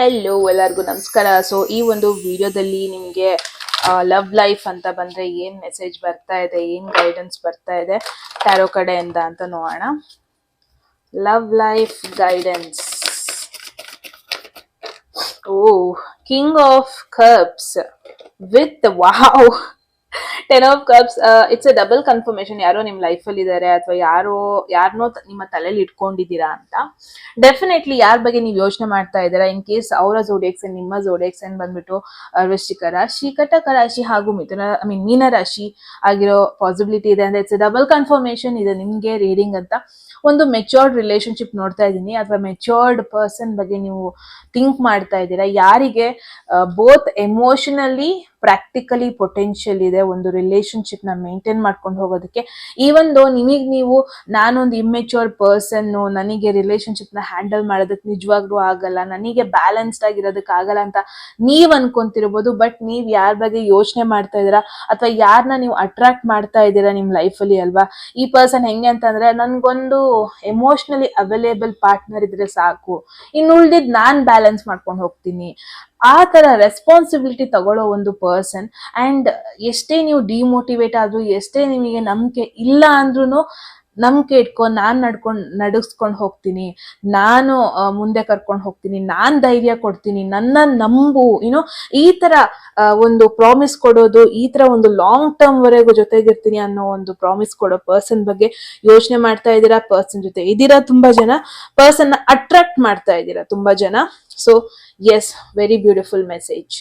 Hello, ಎಲ್ಲರಿಗೂ ನಮಸ್ಕಾರ. So ಈ ಒಂದು ವಿಡಿಯೋದಲ್ಲಿ ನಿಮಗೆ ಲವ್ ಲೈಫ್ ಅಂತ ಬಂದ್ರೆ ಏನ್ ಮೆಸೇಜ್ ಬರ್ತಾ ಇದೆ, ಏನ್ ಗೈಡೆನ್ಸ್ ಬರ್ತಾ ಇದೆ ಟ್ಯಾರೋ ಕಡೆಯಿಂದ ಅಂತ ನೋಡೋಣ. Love life guidance. Oh, king of cups with wow 10 of cups. It's a double confirmation. ಯಾರೋ ನಿಮ್ ಲೈಫ್ ಅಲ್ಲಿ ಇದಾರೆ ಅಥವಾ ಯಾರನ್ನೋ ನಿಮ್ಮ ತಲೆಯಲ್ಲಿ ಇಟ್ಕೊಂಡಿದ್ದೀರಾ ಅಂತ. ಡೆಫಿನೆಟ್ಲಿ ಯಾರ ಬಗ್ಗೆ ನೀವು ಯೋಚನೆ ಮಾಡ್ತಾ ಇದ್ದೀರಾ, ಇನ್ ಕೇಸ್ ಅವರ ಜೋಡಿಯಕ್ ಸೈನ್, ನಿಮ್ಮ ಜೋಡಿಯಕ್ ಸೈನ್ ಬಂದ್ಬಿಟ್ಟು ವೃಶ್ಚಿಕ ರಾಶಿ, ಕಟಕ ರಾಶಿ ಹಾಗೂ ಮೀನ ರಾಶಿ ಆಗಿರೋ ಪಾಸಿಬಿಲಿಟಿ ಇದೆ ಅಂದ್ರೆ ಇಟ್ಸ್ ಎ ಡಬಲ್ ಕನ್ಫರ್ಮೇಶನ್ ಇದೆ ನಿಮ್ಗೆ ರೀಡಿಂಗ್ ಅಂತ. ಒಂದು ಮೆಚೂರ್ಡ್ ರಿಲೇಶನ್ಶಿಪ್ ನೋಡ್ತಾ ಇದ್ದೀನಿ ಅಥವಾ ಮೆಚೂರ್ಡ್ ಪರ್ಸನ್ ಬಗ್ಗೆ ನೀವು ಥಿಂಕ್ ಮಾಡ್ತಾ ಇದ್ದೀರಾ. ಯಾರಿಗೆ ಬೋತ್ ಎಮೋಷನಲಿ ಪ್ರಾಕ್ಟಿಕಲಿ ಪೊಟೆನ್ಷಿಯಲ್ ಇದೆ ಒಂದು ರಿಲೇಶನ್ಶಿಪ್ ನ ಮೇಂಟೈನ್ ಮಾಡ್ಕೊಂಡು ಹೋಗೋದಕ್ಕೆ. ಈವನ್ ದೋ ನೀವು ನಾನೊಂದು ಇಮ್ಮೆಚೂರ್ ಪರ್ಸನ್, ನನಗೆ ರಿಲೇಶನ್ಶಿಪ್ ನ ಹ್ಯಾಂಡಲ್ ಮಾಡೋದಕ್ಕೆ ನಿಜವಾಗ್ಲೂ ಆಗಲ್ಲ, ನನಗೆ ಬ್ಯಾಲೆನ್ಸ್ಡ್ ಆಗಿರೋದಕ್ಕೆ ಆಗಲ್ಲ ಅಂತ ನೀವ್ ಅನ್ಕೊಂತಿರ್ಬೋದು. ಬಟ್ ನೀವ್ ಯಾರ ಬಗ್ಗೆ ಯೋಚನೆ ಮಾಡ್ತಾ ಇದ್ದೀರಾ ಅಥವಾ ಯಾರನ್ನ ನೀವು ಅಟ್ರಾಕ್ಟ್ ಮಾಡ್ತಾ ಇದ್ದೀರಾ ನಿಮ್ ಲೈಫ್ ಅಲ್ಲಿ ಅಲ್ವಾ, ಈ ಪರ್ಸನ್ ಹೆಂಗೆ ಅಂತಂದ್ರೆ ನನ್ಗೊಂದು ಎಮೋಷನಲಿ ಅವೈಲೇಬಲ್ ಪಾರ್ಟ್ನರ್ ಇದ್ರೆ ಸಾಕು, ಇನ್ನು ಉಳ್ದಿದ್ ನಾನ್ ಬ್ಯಾಲೆನ್ಸ್ ಮಾಡ್ಕೊಂಡು ಹೋಗ್ತೀನಿ, ಆ ತರ ರೆಸ್ಪಾನ್ಸಿಬಿಲಿಟಿ ತಗೊಳ್ಳೋ ಒಂದು ಪರ್ಸನ್. ಅಂಡ್ ಎಷ್ಟೇ ನೀವು ಡಿಮೋಟಿವೇಟ್ ಆದ್ರೂ, ಎಷ್ಟೇ ನಿಮಗೆ ನಂಬಿಕೆ ಇಲ್ಲ ಅಂದ್ರೂ ನಂಬಿಕೆ ಇಟ್ಕೊಂಡು ನಾನ್ ನಡಿಸ್ಕೊಂಡು ಹೋಗ್ತೀನಿ, ನಾನು ಮುಂದೆ ಕರ್ಕೊಂಡು ಹೋಗ್ತೀನಿ, ನಾನ್ ಧೈರ್ಯ ಕೊಡ್ತೀನಿ, ನನ್ನ ನಂಬು, ಈ ತರ ಒಂದು ಪ್ರಾಮಿಸ್ ಕೊಡೋದು, ಈ ತರ ಒಂದು ಲಾಂಗ್ ಟರ್ಮ್ ವರೆಗೂ ಜೊತೆಗಿರ್ತೀನಿ ಅನ್ನೋ ಒಂದು ಪ್ರಾಮಿಸ್ ಕೊಡೋ ಪರ್ಸನ್ ಬಗ್ಗೆ ಯೋಚನೆ ಮಾಡ್ತಾ ಇದ್ದೀರಾ. ಪರ್ಸನ್ ಜೊತೆ ಇದ್ದೀರಾ ತುಂಬಾ ಜನ, ಪರ್ಸನ್ ನ ಅಟ್ರಾಕ್ಟ್ ಮಾಡ್ತಾ ಇದ್ದೀರಾ ತುಂಬಾ ಜನ. So yes, very beautiful message.